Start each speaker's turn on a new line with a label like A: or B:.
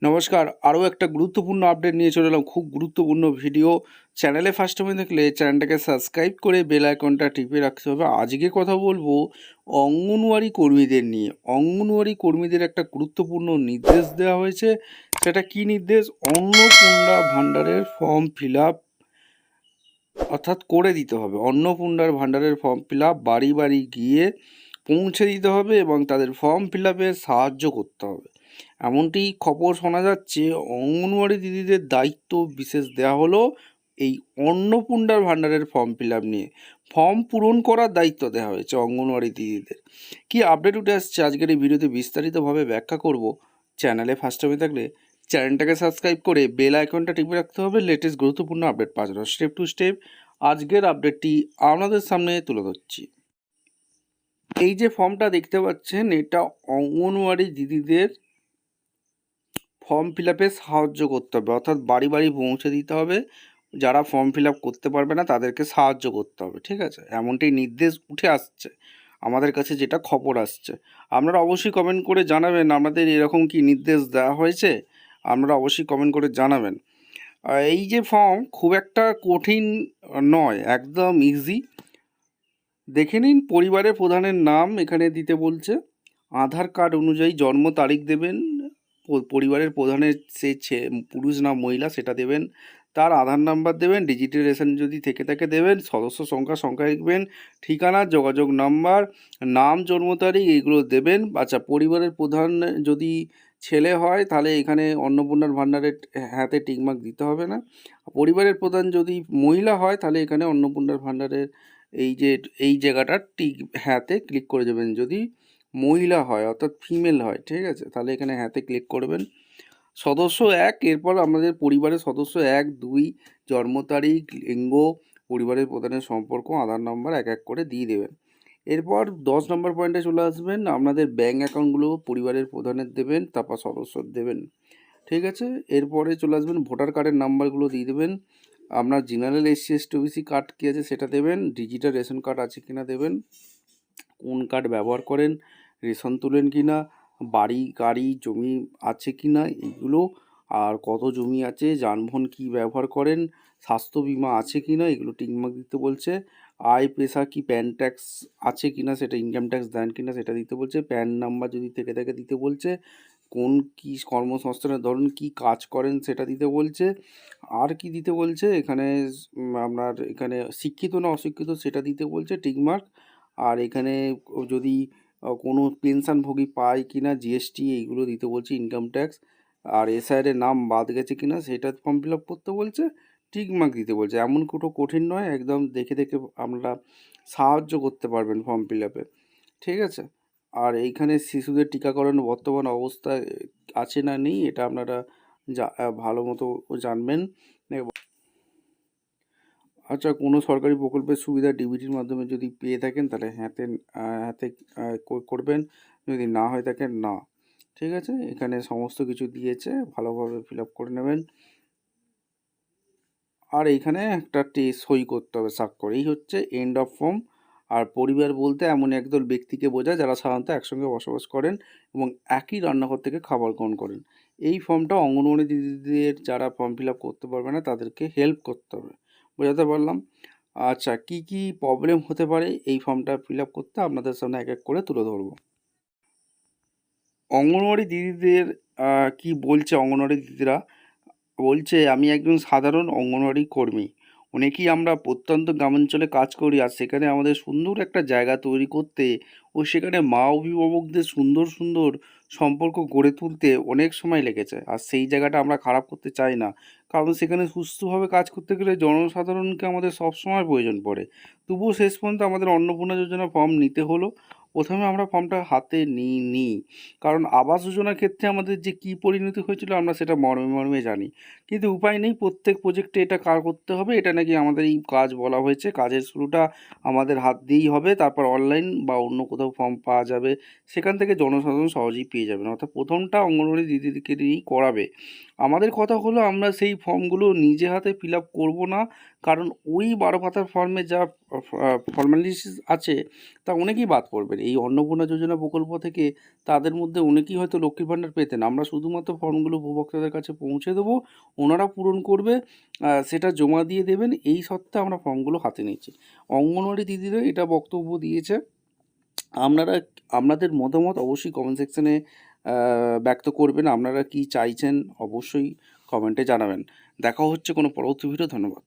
A: নমস্কার, আরও একটা গুরুত্বপূর্ণ আপডেট নিয়ে চলে এলাম। খুব গুরুত্বপূর্ণ ভিডিও। চ্যানেলে ফার্স্ট টাইম দেখলে চ্যানেলটাকে সাবস্ক্রাইব করে বেল আইকনটা টিপে রাখতে হবে। আজকে কথা বলবো অঙ্গনওয়াড়ি কর্মীদের নিয়ে। অঙ্গনওয়াড়ি কর্মীদের একটা গুরুত্বপূর্ণ নির্দেশ দেওয়া হয়েছে। সেটা কি নির্দেশ? অন্নপূর্ণা ভাণ্ডারের ফর্ম ফিল আপ অর্থাৎ করে দিতে হবে। অন্নপূর্ণার ভাণ্ডারের ফর্ম ফিল আপ বাড়ি বাড়ি গিয়ে পৌঁছে দিতে হবে এবং তাদের ফর্ম ফিল আপে সাহায্য করতে হবে। এমনটি খবর শোনা যাচ্ছে। অঙ্গনওয়াড়ি দিদিদের দায়িত্ব বিশেষ দেওয়া হলো এই অন্নপূর্ণার ভাণ্ডারের ফর্ম ফিল আপ নিয়ে। ফর্ম পূরণ করার দায়িত্ব দেওয়া হয়েছে অঙ্গনওয়াড়ি দিদিদের। কি আপডেট উঠে আসছে আজকের এই ভিডিওতে বিস্তারিতভাবে ব্যাখ্যা করব। চ্যানেলে ফার্স্ট টাইমে থাকলে চ্যানেলটাকে সাবস্ক্রাইব করে বেল আইকনটা টিপে রাখতে হবে লেটেস্ট গুরুত্বপূর্ণ আপডেট পাওয়ার জন্য। স্টেপ টু স্টেপ আজকের আপডেটটি আপনাদের সামনে তুলে ধরছি। এই যে ফর্মটা দেখতে পাচ্ছেন, এটা অঙ্গনওয়াড়ি দিদিদের ফর্ম ফিল আপে সাহায্য করতে হবে, অর্থাৎ বাড়ি বাড়ি পৌঁছে দিতে হবে। যারা ফর্ম ফিল আপ করতে পারবে না তাদেরকে সাহায্য করতে হবে, ঠিক আছে? এমনটি নির্দেশ উঠে আসছে আমাদের কাছে, যেটা খবর আসছে। আপনারা অবশ্যই কমেন্ট করে জানাবেন আপনাদের এরকম কি নির্দেশ দেওয়া হয়েছে। আপনারা অবশ্যই কমেন্ট করে জানাবেন। এই যে ফর্ম খুব একটা কঠিন নয়, একদম ইজি। দেখে নিন, পরিবারের প্রধানের নাম এখানে দিতে বলছে। আধার কার্ড অনুযায়ী জন্ম তারিখ দেবেন। পরিবারের প্রধানের পুরুষ না মহিলা সেটা দেবেন। তার আধার নাম্বার দেবেন, ডিজিটাল যদি থেকে থাকে দেবেন, সদস্য সংখ্যা লিখবেন, ঠিকানা, যোগাযোগ নাম্বার, নাম, জন্ম তারিখ এগুলো দেবেন। আচ্ছা, পরিবারের প্রধান যদি ছেলে হয় তাহলে এখানে অন্নপূর্ণার ভাণ্ডারের হ্যাঁতে টিকমার্ক দিতে হবে না। পরিবারের প্রধান যদি মহিলা হয় তাহলে এখানে অন্নপূর্ণার ভাণ্ডারের এই জায়গাটা হ্যাঁতে ক্লিক করে দেবেন। যদি মহিলা হয় অর্থাৎ ফিমেল হয়, ঠিক আছে, তাহলে এখানে হ্যাঁতে ক্লিক করবেন। সদস্য এক, এরপর আমাদের পরিবারের সদস্য 1, 2, জন্ম তারিখ, লিঙ্গ, পরিবারের প্রধানের সম্পর্ক, আধার নম্বর এক এক করে দিয়ে দেবেন। এরপর 10 নম্বর পয়েন্টে চলে আসবেন। আপনাদের ব্যাঙ্ক অ্যাকাউন্টগুলো পরিবারের প্রধানের দেবেন, তারপর সদস্যর দেবেন, ঠিক আছে। এরপরে চলে আসবেন, ভোটার কার্ডের নাম্বারগুলো দিয়ে দেবেন। আপনার general SC ST OBC card কী আছে সেটা দেবেন, ডিজিটাল রেশন কার্ড আছে কিনা দেবেন, কোন কার্ড ব্যবহার করেন, রেশন তোলেন কি না, বাড়ি গাড়ি জমি আছে কি না এগুলো, আর কত জমি আছে, যানবাহন কী ব্যবহার করেন, স্বাস্থ্য বিমা আছে কি না এগুলো টিকমার্ক দিতে বলছে। আয় পেশা কি প্যান ট্যাক্স আছে কি না, সেটা ইনকাম ট্যাক্স দেন কি না সেটা দিতে বলছে। প্যান নাম্বার যদি থেকে থাকে দিতে বলছে। কোন কী কর্মসংস্থানের ধরুন কী কাজ করেন সেটা দিতে বলছে। আর কি দিতে বলছে এখানে, আপনার এখানে শিক্ষিত না অশিক্ষিত সেটা দিতে বলছে টিকমার্ক। আর এখানে যদি কোনো পেনশনভোগী পায় কি না, জিএসটি এইগুলো দিতে বলছে, ইনকাম ট্যাক্স। আর এসআইআরের নাম বাদ গেছে কি না সেটা ফর্ম ফিল আপ করতে বলছে, টিকমার্ক দিতে বলছে। এমন কোনো কঠিন নয়, একদম দেখে দেখে আপনারা সাহায্য করতে পারবেন ফর্ম ফিল আপে, ঠিক আছে। আর এইখানে শিশুদের টিকাকরণ বর্তমান অবস্থায় আছে না নেই এটা আপনারা ভালো মতো জানবেন। আচ্ছা, কোনো সরকারি প্রকল্পের সুবিধা ডিবিটির মাধ্যমে যদি পেয়ে থাকেন তাহলে হ্যাঁতে হাতে করবেন, যদি না হয়ে থাকেন না, ঠিক আছে। এখানে সমস্ত কিছু দিয়েছে, ভালোভাবে ফিল আপ করে নেবেন। আর এইখানে একটা সই করতে হবে স্বাক্ষর। এই হচ্ছে এন্ড অফ ফর্ম। আর পরিবার বলতে এমন একদল ব্যক্তিকে বোঝায় যারা সাধারণত একসঙ্গে বসবাস করেন এবং একই রান্নাঘর থেকে খাবার গ্রহণ করেন। এই ফর্মটা অঙ্গনওয়াড়ি দিদিদের যারা ফর্ম ফিল আপ করতে পারবে না তাদেরকে হেল্প করতে হবে। বোঝাতে পারলাম? আচ্ছা, কি কি প্রবলেম হতে পারে এই ফর্মটা ফিল আপ করতে আপনাদের সামনে এক এক করে তুলে ধরবো। অঙ্গনওয়াড়ি দিদিদের কি বলছে, অঙ্গনওয়াড়ি দিদিরা বলছে, আমি একজন সাধারণ অঙ্গনওয়াড়ি কর্মী। অনেকেই আমরা প্রত্যন্ত গ্রামাঞ্চলে কাজ করি, আর সেখানে আমাদের সুন্দর একটা জায়গা তৈরি করতে ও সেখানে মা অভিভাবকদের সুন্দর সুন্দর সম্পর্ক গড়ে তুলতে অনেক সময় লেগেছে। আর সেই জায়গাটা আমরা খারাপ করতে চাই না, কারণ সেখানে সুস্থভাবে কাজ করতে গেলে জনসাধারণকে আমাদের সবসময় প্রয়োজন পড়ে। তবুও শেষ পর্যন্ত আমাদের অন্নপূর্ণা যোজনা ফর্ম নিতে হলো। প্রথমে আমরা ফর্মটা হাতে নিই, কারণ আবাস যোজনার ক্ষেত্রে আমাদের যে কী পরিণতি হয়েছিল আমরা সেটা মর্মে মর্মে জানি। কিন্তু উপায় নেই, প্রত্যেক প্রজেক্টে এটা করতে হবে, এটা নাকি আমাদের এই কাজ বলা হয়েছে। কাজের শুরুটা আমাদের হাত দিয়েই হবে, তারপর অনলাইন বা অন্য কোথাও ফর্ম পাওয়া যাবে, সেখান থেকে জনসাধারণ সহজেই পেয়ে যাবেন। অর্থাৎ প্রথমটা অঙ্গনওয়াড়ি দিদিকে দিয়েই করাবে। আমাদের কথা হলো আমরা সেই ফর্মগুলো নিজে হাতে ফিল আপ করবো না, কারণ ওই 12 পাতার ফর্মে যা ফর্মালিটিস আছে তা অনেকেই বাদ পড়বেন। এই অন্নপূর্ণা যোজনা প্রকল্প থেকে তাদের মধ্যে অনেকেই হয়তো লক্ষ্মীর ভাণ্ডার পেতেন। আমরা শুধুমাত্র ফর্মগুলো উপভোক্তাদের কাছে পৌঁছে দেবো, ওনারা পূরণ করবে, সেটা জমা দিয়ে দেবেন, এই সত্ত্বে আমরা ফর্মগুলো হাতে নিচ্ছি। অঙ্গনওয়াড়ি দিদিরা এটা বক্তব্য দিয়েছে। আপনারা আপনাদের মতামত অবশ্যই কমেন্ট সেকশনে ব্যক্ত করবেন। আপনারা কি চাইছেন অবশ্যই কমেন্টে জানাবেন। দেখা হচ্ছে কোনো পরবর্তী ভিডিও। ধন্যবাদ।